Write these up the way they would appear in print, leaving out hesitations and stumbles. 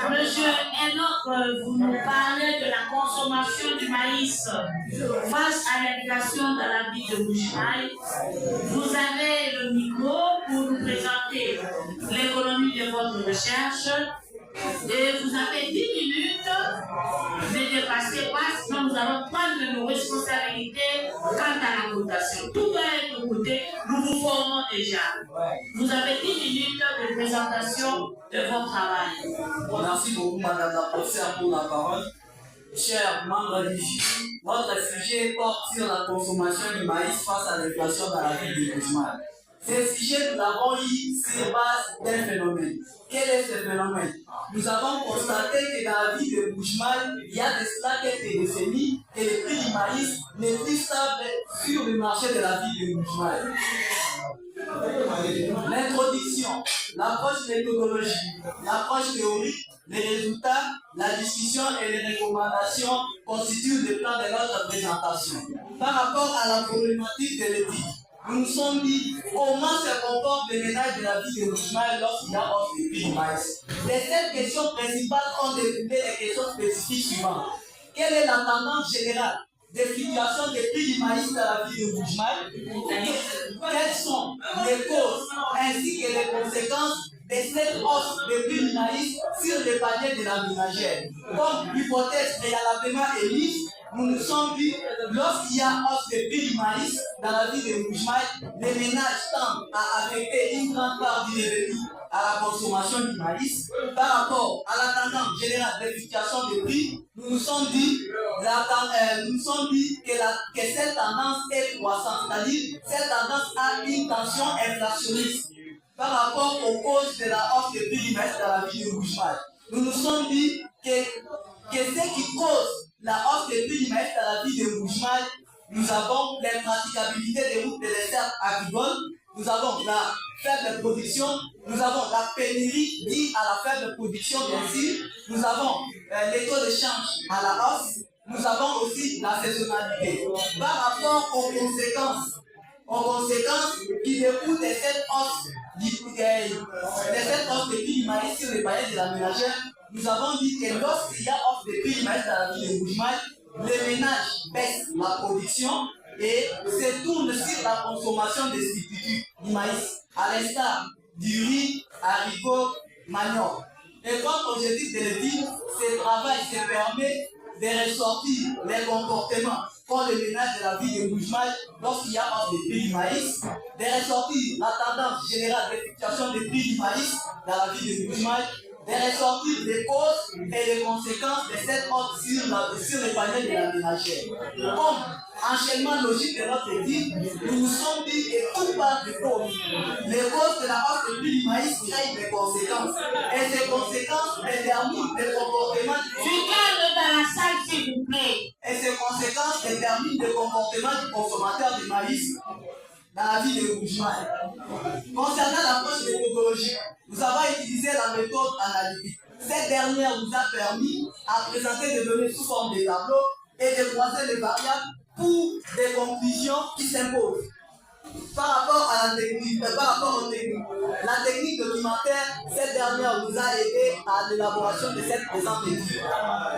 Monsieur Enoch, vous nous parlez de la consommation du maïs face à l'inflation dans la ville de Bushmaï. Vous avez le micro pour nous présenter l'économie de votre recherche. Et vous avez 10 minutes de dépasser pas, sinon nous allons prendre nos responsabilités quant à la votation. Tout va être voté, nous vous formons déjà. Vous avez 10 minutes de présentation de votre travail. Merci beaucoup, Madame la professeure, pour la parole. Chers membres religieux, notre sujet porte sur la consommation du maïs face à l'inflation dans la ville de Bushmaï. Ce sujet, nous l'avons eu sur base d'un phénomène. Quel est ce phénomène? Nous avons constaté que dans la ville de Bushmaï, il y a de cela quelques décennies que le prix du maïs n'est plus stable sur le marché de la ville de Bushmaï. L'introduction, l'approche méthodologique, l'approche théorique, les résultats, la discussion et les recommandations constituent le plan de notre présentation. Par rapport à la problématique de l'éthique, nous nous sommes dit comment se comportent les ménages de la ville de Bushmaï lorsqu'il y a hausse des prix du maïs. Les 7 questions principales ont développé les questions spécifiques suivantes. Quelle est la tendance générale des fluctuations des prix du maïs dans la ville de Bushmaï? Quelles sont les causes ainsi que les conséquences de cette hausse des prix du maïs sur les paniers de la ménagère? Comme hypothèse préalablement émise, nous nous sommes dit, lorsqu'il y a hausse des prix du maïs dans la ville de Bushmaï, les ménages tendent à affecter une grande part du revenu à la consommation du maïs. Par rapport à la tendance générale des fluctuations des prix, nous nous sommes dit, que cette tendance est croissante, c'est-à-dire cette tendance a une tension inflationniste par rapport aux causes de la hausse des prix du maïs dans la ville de Bushmaï. Nous nous sommes dit que ce qui cause la hausse des prix du maïs dans la ville de Bushmaï, nous avons l'impraticabilité des routes de dessert agricoles, nous avons la faible production, nous avons la pénurie due à la faible production bien sûr, nous avons les taux de change à la hausse, nous avons aussi la saisonnalité. Par rapport aux conséquences qui découlent de cette hausse des prix du maïs sur les paniers de la ménagère, nous avons dit que lorsqu'il y a hausse des prix du maïs dans la ville de Bushmaï, les ménages baissent la production et se tournent sur la consommation des substituts du maïs, à l'instar du riz, haricots, manioc. Et comme objectif de l'étude, ce travail se permet de ressortir les comportements qu'ont les ménages de la ville de Bushmaï lorsqu'il y a hausse des prix du maïs, de ressortir la tendance générale de fluctuation des prix du maïs dans la ville de Bushmaï, de ressortir les causes et les conséquences de cette hausse sur les paniers de la ménagère. Comme enchaînement logique de notre étude, nous nous sommes dit que tout part de causes. Les causes de la hausse des prix du maïs créent des conséquences. Et ces conséquences déterminent les comportements Du calme dans la salle, s'il vous plaît. Et ces conséquences déterminent le comportement du consommateur de maïs dans la ville de Bushmaï. Concernant l'approche méthodologique, nous avons utilisé la méthode analytique. Cette dernière nous a permis à présenter des données sous forme de tableaux et de croiser les variables pour des conclusions qui s'imposent. Par rapport aux techniques, la technique documentaire, cette dernière nous a aidé à l'élaboration de cette présente étude.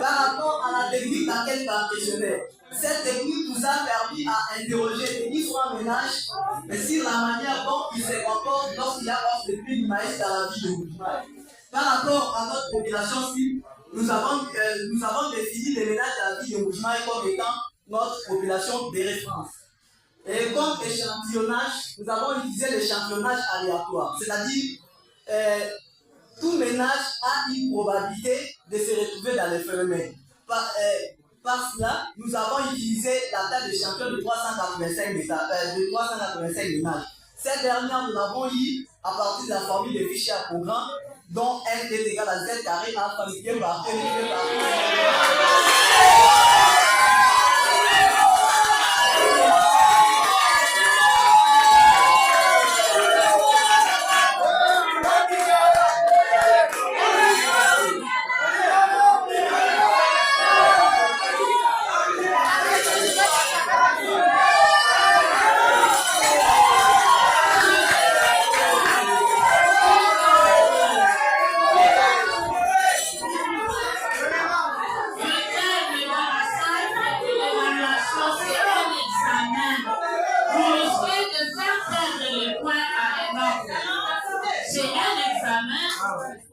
Par rapport à la technique d'enquête par questionnaire, cette technique nous a permis à interroger les différents ménages sur la manière dont ils se comportent lorsqu'il y a hausse de prix du maïs dans la ville de Bushmaï. Par rapport à notre population cible, nous avons défini les ménages de la ville de Bushmaï comme étant notre population de référence. Et comme échantillonnage, nous avons utilisé l'échantillonnage aléatoire, c'est-à-dire tout ménage a une probabilité de se retrouver dans le phénomène. Par cela, nous avons utilisé la table de champion de 385 ménages. Cette dernière, nous l'avons eu à partir de la formule de fichiers à programme dont n est égal à z carré alpha multiplié par t multiplié par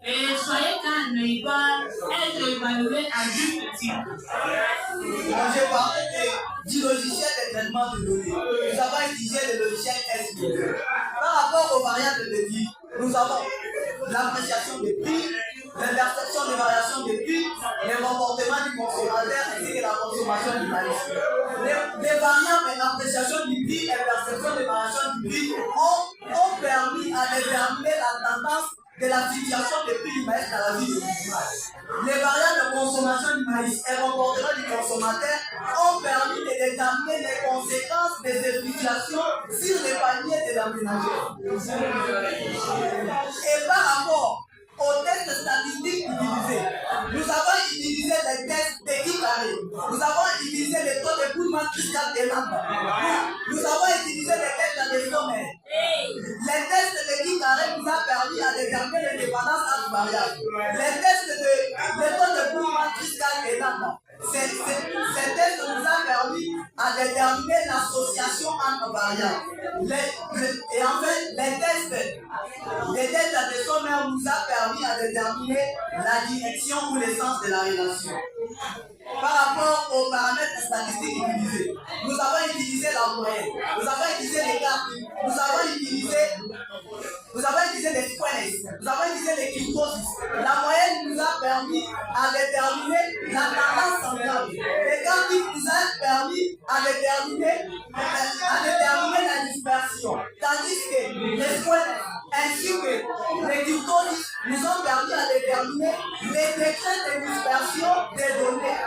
et soyez calme, il va être évalué à juste titre. J'ai parlé du logiciel de traitement de données. Nous avons utilisé le logiciel SPL. Par rapport aux variables de type, nous avons l'appréciation des prix, l'intersection des variations des prix, les comportements du consommateur ainsi que la consommation du maïs. Les variables et l'appréciation du prix et perception des variations du prix ont permis à déterminer la tendance de la fluctuation des prix du maïs dans la vie du consommateur. Les variables de consommation du maïs et comportement du consommateur ont permis de déterminer les conséquences de ces fluctuations sur les paniers de la ménagère. Et par rapport aux tests statistiques utilisés, nous avons utilisé les tests d'équipe carré, nous avons utilisé les taux de coulement fiscal des lampes, nous avons utilisé les tests de sommaire. Les tests d'équipe carré nous ont permis à déterminer les dépendances entre variables. Les tests de taux de coulement fiscal des lampes. Ces tests nous ont permis à déterminer l'association entre variables. Et en fait, les tests de sommaire nous ont permis à déterminer la direction ou l'essence de la relation. Par rapport aux paramètres statistiques utilisés, nous avons utilisé la moyenne, nous avons utilisé les cartes, nous avons utilisé les squares, nous avons utilisé les cryptosis. La moyenne nous a permis à déterminer la tendance centrale. Les cartes nous ont permis à déterminer la dispersion. Tandis que les squares ainsi que les cryptosis nous ont permis à déterminer les degrés de dispersion des données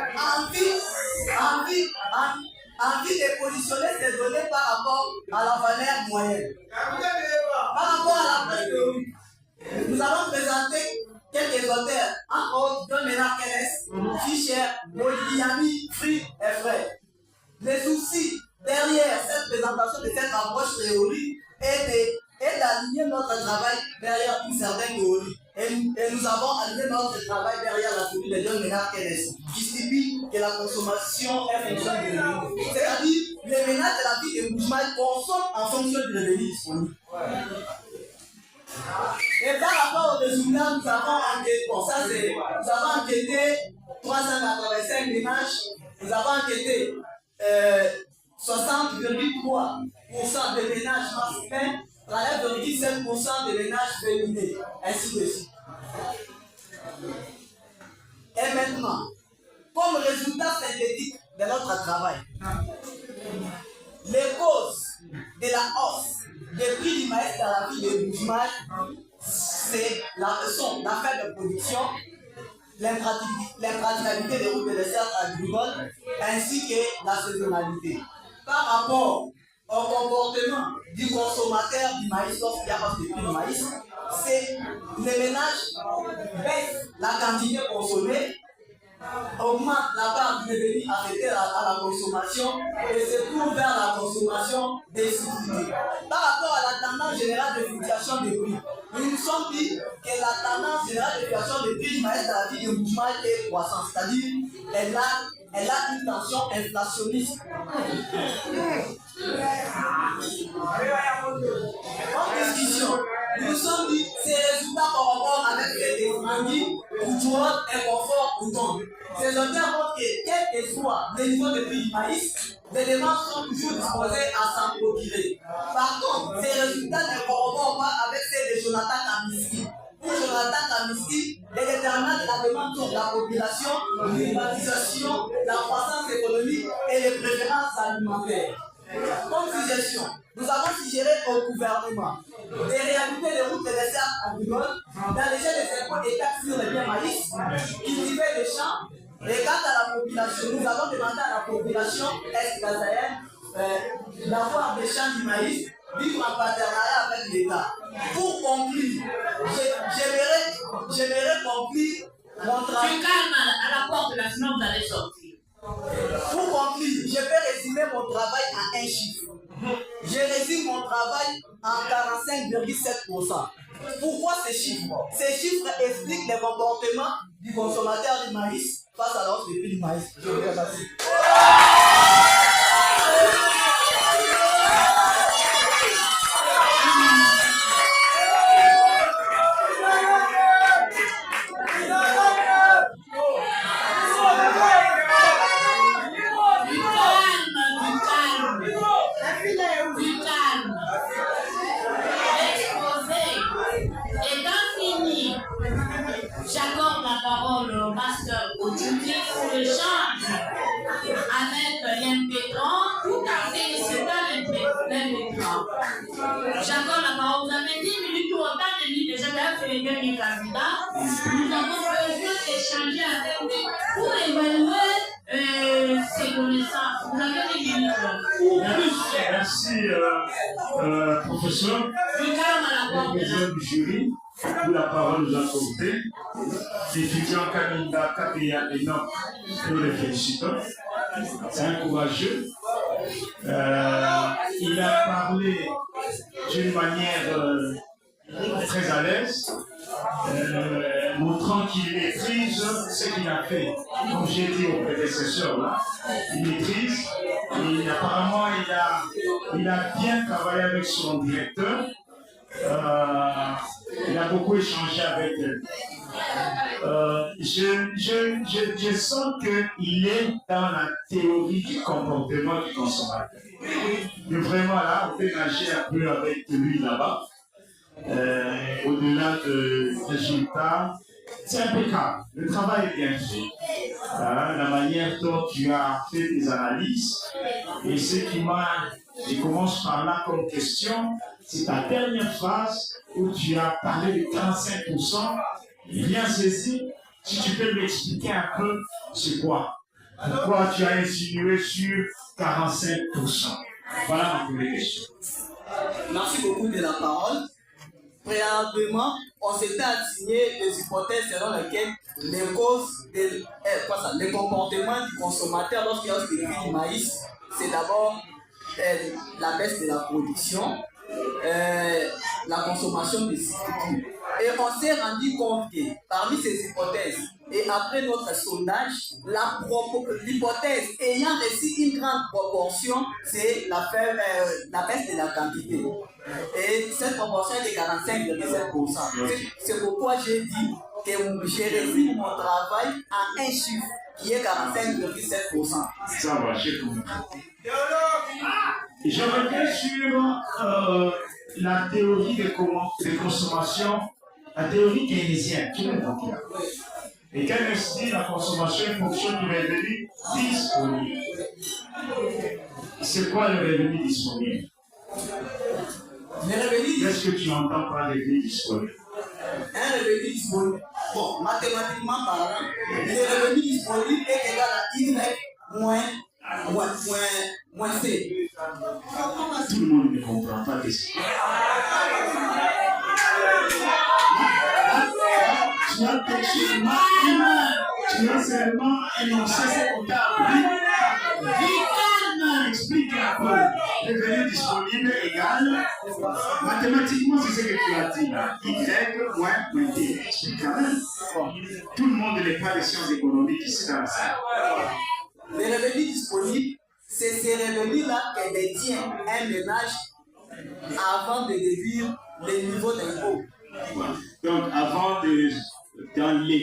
en vue de positionner ces données par rapport à la valeur moyenne. Par rapport à la presse théorique, nous allons présenter quelques auteurs, entre autres John Maynard Keynes, Fischer, Modigliani, Fried et Frey. Les soucis derrière cette présentation de cette approche théorique est d'aligner notre travail derrière une certaine théorie. Et nous avons aligné notre travail derrière la théorie de John Maynard Keynes, qui stipule que la consommation est fonction du revenu. C'est-à-dire, les ménages de la vie de Bushman consomment en fonction du revenu disponible. Et par rapport aux résultats, nous avons enquêté 385 ménages, nous avons enquêté 60,3% de ménages masculins, 13,7% de ménages féminins, ainsi de suite. Et maintenant, comme résultat synthétique de notre travail, les causes de la hausse des prix du maïs dans la vie de Bushman, c'est la faible production, l'impraticabilité des routes de dessert agricoles, ainsi que la saisonnalité. Par rapport au comportement du consommateur du maïs lorsqu'il y a hausse des prix du maïs, c'est les ménages baissent la quantité consommée, augmente la part du revenu affecté à la consommation et se tourne vers la consommation des subsidiés. Par rapport à la tendance générale de fluctuation des prix, nous nous sommes dit que la tendance générale de fluctuation des prix du maïs dans la vie de Bushman est croissante, c'est-à-dire elle a une tension inflationniste. En discussion, nous nous sommes dit que ces résultats corroborent avec les défendus pour toujours un confort autonome. Ces auteurs montrent que, quel que soit le niveau de prix du maïs, les démarches sont toujours disposées à s'en procurer. Par contre, ces résultats ne corroborent pas avec ceux de Jonathan Kaminsky, où pour Jonathan Kaminsky, les déterminants de la demande sont la population, l'urbanisation, la croissance économique et les préférences alimentaires. Comme suggestion, nous avons suggéré au gouvernement de réhabiliter les routes et les serres agricoles, d'alléger les impôts et taxes sur les biens maïs, cultiver les champs. Et quant à la population, nous avons demandé à la population est-gazaïenne d'avoir des champs du maïs, vivre en partenariat avec l'État. Pour conclure, j'aimerais conclure mon travail. Tu calmes à la porte là, sinon vous allez sortir. Pour conclure, je vais résumer mon travail en un chiffre. Je résume mon travail en 45,7%. Pourquoi ces chiffres? Ces chiffres expliquent les comportements du consommateur du maïs face à la hausse du prix du maïs. Je vous remercie. J'accorde la parole au master Odjuki pour l'échange avec l'MP30. Tout à fait, c'est pas l'MP30. J'accorde la parole. Vous avez 10 minutes ou autant de minutes déjà d'ailleurs sur les derniers candidats. Nous avons besoin d'échanger avec lui pour évaluer ses connaissances. Vous avez 10 minutes. Merci, professeur. Je calme à la porte. Président du jury, pour la parole nous accorder. L'étudiant Kaminda Kapia Enoch, nous le félicitons. C'est un courageux. Il a parlé d'une manière très à l'aise, montrant qu'il maîtrise ce qu'il a fait. Comme j'ai dit au prédécesseur, là, il maîtrise. Et apparemment, il a bien travaillé avec son directeur. Il a beaucoup échangé avec elle. Je sens qu'il est dans la théorie du comportement du consommateur. Mais vraiment là, on peut nager un peu avec lui là-bas. Au-delà de résultats, c'est impeccable. Le travail est bien fait. La manière dont tu as fait des analyses et ce qui m'a... Je commence par là comme question. C'est ta dernière phrase où tu as parlé de 45%. Bien saisi. Si tu peux m'expliquer un peu, c'est quoi? Pourquoi tu as insinué sur 45%? Voilà ma première question. Merci beaucoup de la parole. Préalablement, on s'était assigné des hypothèses selon lesquelles les causes, les comportements du consommateur lorsqu'il y a le prix du maïs, c'est d'abord la baisse de la production, la consommation des structures. Et on s'est rendu compte que parmi ces hypothèses, et après notre sondage, l'hypothèse ayant reçu une grande proportion, c'est la baisse de la quantité. Et cette proportion est de 45,7%. C'est pourquoi j'ai dit que j'ai réduit mon travail en un chiffre qui est 45,7%. Ça va, j'ai compris. Je reviens sur la théorie de consommation, la théorie keynésienne. Qui l'as compris? Et Keynes dit la consommation est fonction du revenu disponible. C'est quoi le revenu disponible? Qu'est-ce que tu entends par revenu disponible? Un revenu disponible, bon, mathématiquement parlant, le revenu disponible est égal à Y moins C. Tout le monde ne comprend pas qu'est-ce que tu as seulement énoncé ce qu'on t'a appris. Explique un peu. Revenu disponible égale. Mathématiquement, c'est ce que tu as dit là. Y moins T. Explique quand même. Tout le monde n'est pas des sciences économiques ici dans la salle. Le revenu disponible, c'est ces revenus-là que détient un ménage avant de déduire les niveaux d'impôt. Donc, avant d'enlever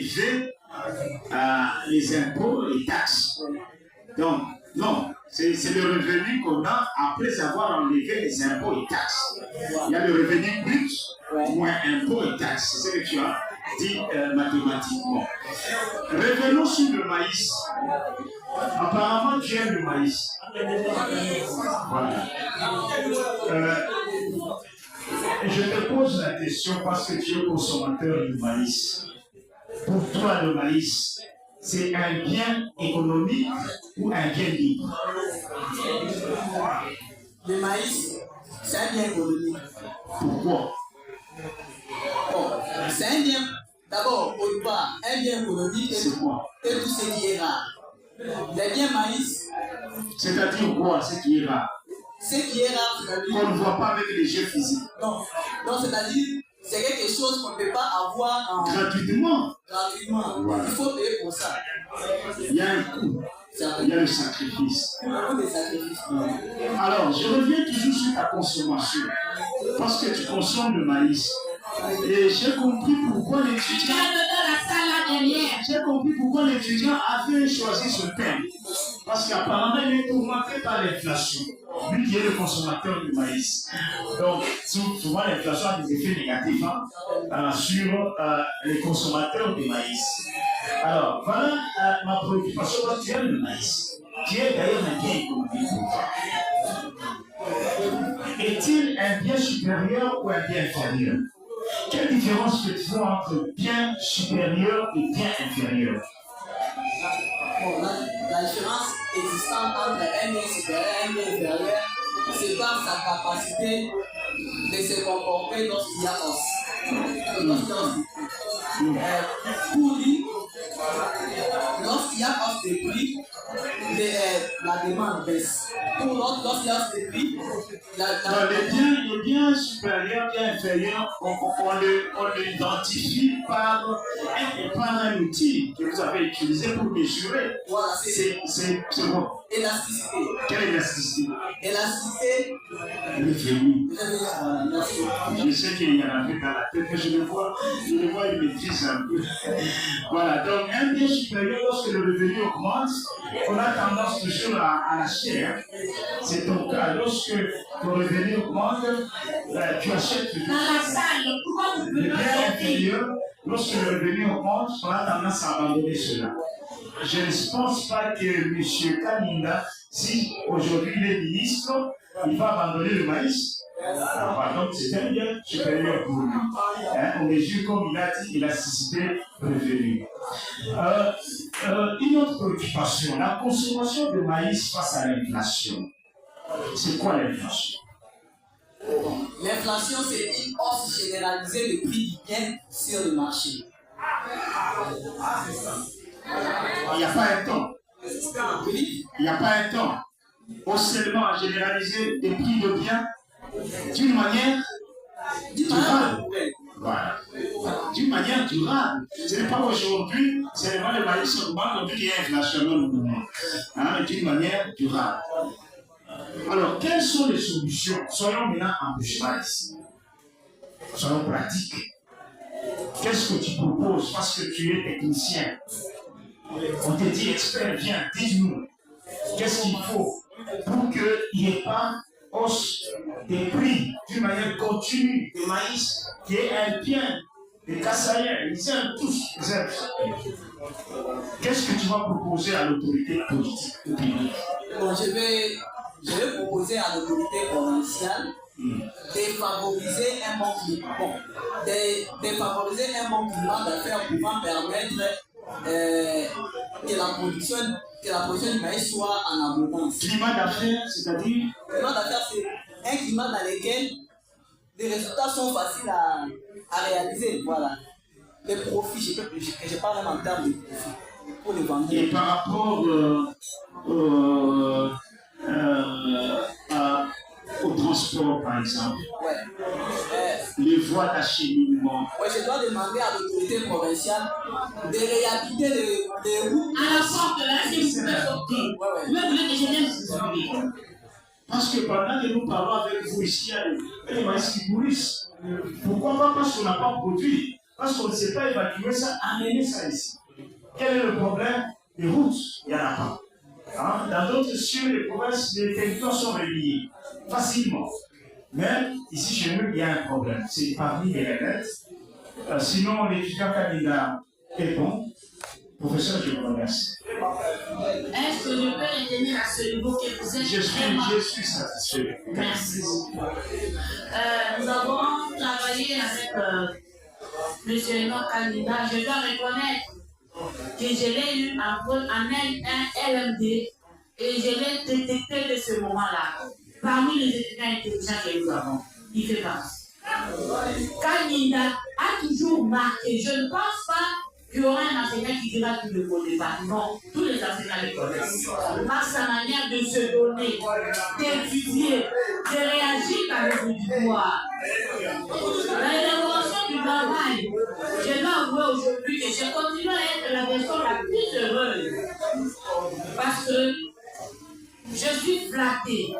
les impôts, les taxes. Donc, non, C'est le revenu qu'on a après avoir enlevé les impôts et taxes. Il y a le revenu brut, moins impôts et taxes. C'est ce que tu as dit mathématiquement. Revenons sur le maïs. Apparemment, tu aimes le maïs. Voilà. Je te pose la question parce que tu es consommateur du maïs. Pour toi, le maïs, c'est un bien économique ou un bien libre? Le maïs, c'est un bien économique. Pourquoi? Bon, c'est un bien, d'abord, au départ, un bien économique et tout ce qui est rare. Les biens maïs. C'est-à-dire quoi, ce qui est rare? Ce qui est rare, c'est-à-dire. Qu'on ne voit pas avec les yeux physiques. Non, c'est-à-dire, c'est quelque chose qu'on ne peut pas avoir gratuitement. Voilà. Il faut payer pour ça. Il y a un coût. Il y a le sacrifice. Alors, je reviens toujours sur ta consommation. Parce que tu consommes le maïs. Et j'ai compris pourquoi l'étudiant. J'ai compris pourquoi l'étudiant avait choisi ce thème. Parce qu'apparemment, il est tourmenté par l'inflation. Lui qui est le consommateur du maïs. Donc, souvent, l'inflation a des effets négatifs sur les consommateurs du maïs. Alors, voilà ma préoccupation quand tu aimes le maïs, qui est d'ailleurs un bien économique pour toi. Est-il un bien supérieur ou un bien inférieur? Quelle différence faites-vous entre bien supérieur et bien inférieur? Bon, la différence existante entre un bien supérieur et un bien inférieur, c'est par sa capacité de se comporter lorsqu'il y a hausse. Pour lui, lorsqu'il y a hausse de prix, la demande baisse. Pour l'autre, lorsqu'il y a hausse de prix, le bien supérieur, bien inférieur, on l'identifie par un outil que vous avez utilisé pour mesurer. Voilà, c'est bon. Élasticité. Quelle élasticité? Élasticité. Le revenu. Je sais qu'il y en a un peu dans la tête, mais je le vois, il maîtrise un peu. Voilà, donc un bien supérieur, lorsque le revenu augmente, on a tendance toujours à l'acheter. Hein. C'est ton cas. Lorsque ton revenu augmente, tu achètes le bien inférieur. Lorsque le revenu augmente, on a tendance à abandonner cela. Je ne pense pas que M. Kalinda, si aujourd'hui il est ministre, il va abandonner le maïs. Donc c'est un bien supérieur pour lui. On mesure, comme il a dit, élasticité revenu. Une autre préoccupation, la consommation de maïs face à l'inflation. C'est quoi l'inflation? L'inflation, c'est une hausse généralisée du prix du bien sur le marché. Il n'y a pas un temps. Il n'y a pas un temps. Hausse seulement généralisé des prix de biens d'une manière durable. Voilà. D'une manière durable. Ce n'est pas aujourd'hui, c'est vraiment le maïs augmente, on dit qu'il y a inflation dans le moment. D'une manière durable. Alors, quelles sont les solutions? Soyons maintenant embauchements ici. Soyons pratiques. Qu'est-ce que tu proposes parce que tu es technicien? On te dit, expert, viens, dis-nous. Qu'est-ce qu'il faut pour qu'il n'y ait pas hausse des prix d'une manière continue de maïs, qui est un bien des Kassaïens, ils aiment tous, ils aiment ça. Qu'est-ce que tu vas proposer à l'autorité politique ou publique? Bon, je vais proposer à l'autorité provinciale de favoriser un bon climat. Bon, de favoriser un bon climat d'affaires pouvant permettre que la production du maïs soit en abondance. Climat d'affaires, c'est-à-dire? Climat d'affaires, c'est un climat dans lequel les résultats sont faciles à réaliser. Voilà. Les profits, je parle même en termes de profits pour les vendre. Et par rapport au transport, par exemple, les voies d'acheminement. Ouais, je dois demander à l'autorité provinciale de réhabiliter les routes. À la sorte de là, c'est vous voulez que je vienne. Parce que pendant que nous parlons avec vous ici, il y a les maïs qui pourrissent. Pourquoi pas? Parce qu'on n'a pas produit. Parce qu'on ne sait pas évacuer ça, amener ça ici. Quel est le problème? Les routes, il n'y en a pas. Hein? Dans d'autres cieux, les provinces, les territoires sont reliés facilement. Mais ici chez nous, il y a un problème. C'est parmi les règles. Sinon, l'étudiant candidat est bon. Professeur, je vous remercie. Est-ce que je peux retenir à ce niveau que vous êtes Je suis satisfait. Merci. Nous avons travaillé avec M. notre candidat. Je dois reconnaître que je l'ai eu en LMD et je l'ai détecté de ce moment-là. Parmi les étudiants intelligents que nous avons, il fait partie. Candidat a toujours marqué. Je ne pense pas qu'il y aura un enseignant qui dira qu'il ne le connaît pas. Non, tous les enseignants le connaissent. Par sa manière de se donner, d'étudier, de réagir dans le pouvoir. Dans l'élaboration du travail, je dois avouer aujourd'hui que je continue à être la personne la plus heureuse. Parce que je suis flattée.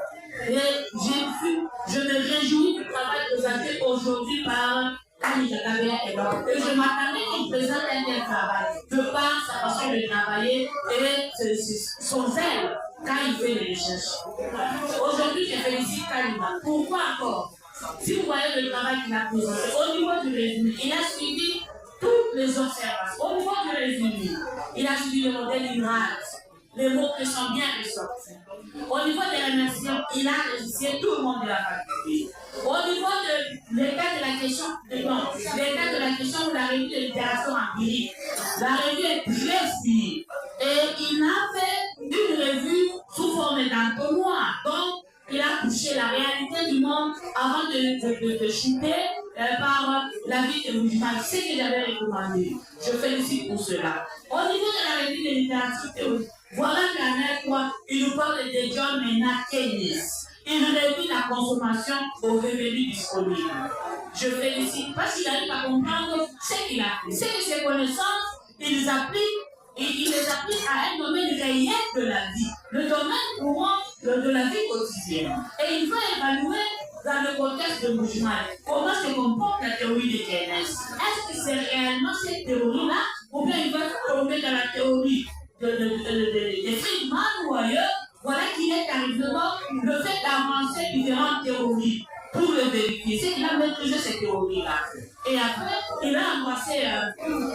Et je me réjouis du travail présenté aujourd'hui par Camille Kabea et je m'attendais qu'il présente un tel travail de par sa façon de travailler et son zèle quand il fait les recherches. Aujourd'hui, je félicite Kalima. Pourquoi encore? Si vous voyez le travail qu'il a présenté, au niveau du résumé, il a suivi toutes les observations. Au niveau du résumé, il a suivi le modèle INRAD. Les mots qui sont bien ressortis. Au niveau des remerciements, il a remercié tout le monde de la faculté. Au niveau de l'état de la question, où la revue de littérature empirique, la revue est très fine. Et il a fait une revue sous forme d'entonnoir. Donc, il a touché la réalité du monde avant de chuter par la vie de Moujmal. C'est ce que j'avais recommandé. Je félicite pour cela. Au niveau de la revue de littérature théorique, voilà qu'en quoi il nous parle de John Maynard Keynes. Il réduit la consommation aux revenus disponibles. Je félicite parce qu'il arrive à comprendre ce qu'il a fait. C'est que ses connaissances, il les applique à un domaine réel de la vie, le domaine courant de la vie quotidienne. Et il va évaluer dans le contexte de Moujmal comment se comporte la théorie de Keynes. Est-ce que c'est réellement cette théorie-là ou bien il va tomber dans la théorie de Friedman ou ailleurs? Voilà qu'il est arrivé le fait d'avancer différentes théories pour le vérifier. C'est qu'il a maîtrisé cette théorie-là. Et après, il a embrassé,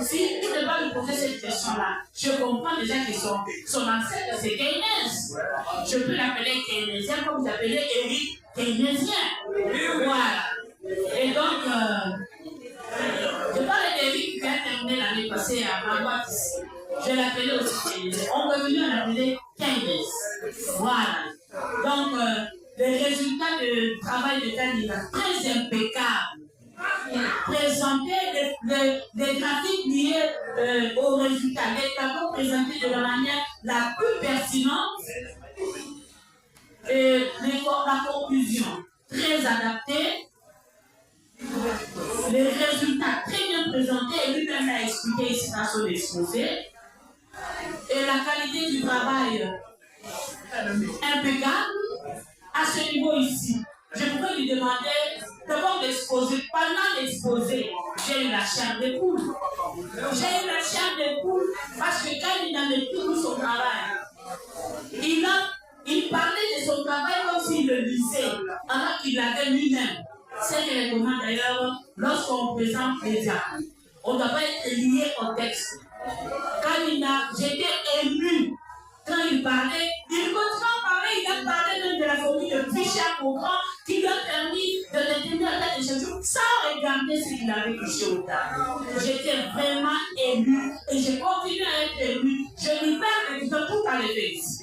si il ne va me poser cette question-là, je comprends déjà que son ancêtre c'est Keynes. Je peux l'appeler keynésien comme vous appelez Eric keynésien. Voilà. Et donc, je parle d'Eric qui a terminé l'année passée à Marois ici. Je l'appelais aussi keynésien. On est venu à l'appeler Keynes. Voilà. Donc, les résultats du travail de candidat très impeccables. Présenter des graphiques liés aux résultats, les tableaux présentés de la manière la plus pertinente et la conclusion très adaptée, les résultats très bien présentés et lui-même l'a expliqué ici dans son exposé, et la qualité du travail impeccable. À ce niveau ici, je pourrais lui demander d'abord d'exposer. Pendant l'exposé, j'ai eu la chair de poule. J'ai eu la chair de poule parce que quand il avait tout son travail, il parlait de son travail comme s'il le disait, alors qu'il l'avait lui-même. C'est que les commandes d'ailleurs, lorsqu'on présente les diapos, on ne doit pas être lié au texte. Quand j'étais ému quand il parlait, il continue à parler, il a parlé même de la famille de Fichat-Cocran qui lui a permis de détenir la tête de Jésus sans regarder ce qu'il avait touché au table. J'étais vraiment ému et je continue à être ému. Je lui parle de tout à l'église.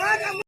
Kwa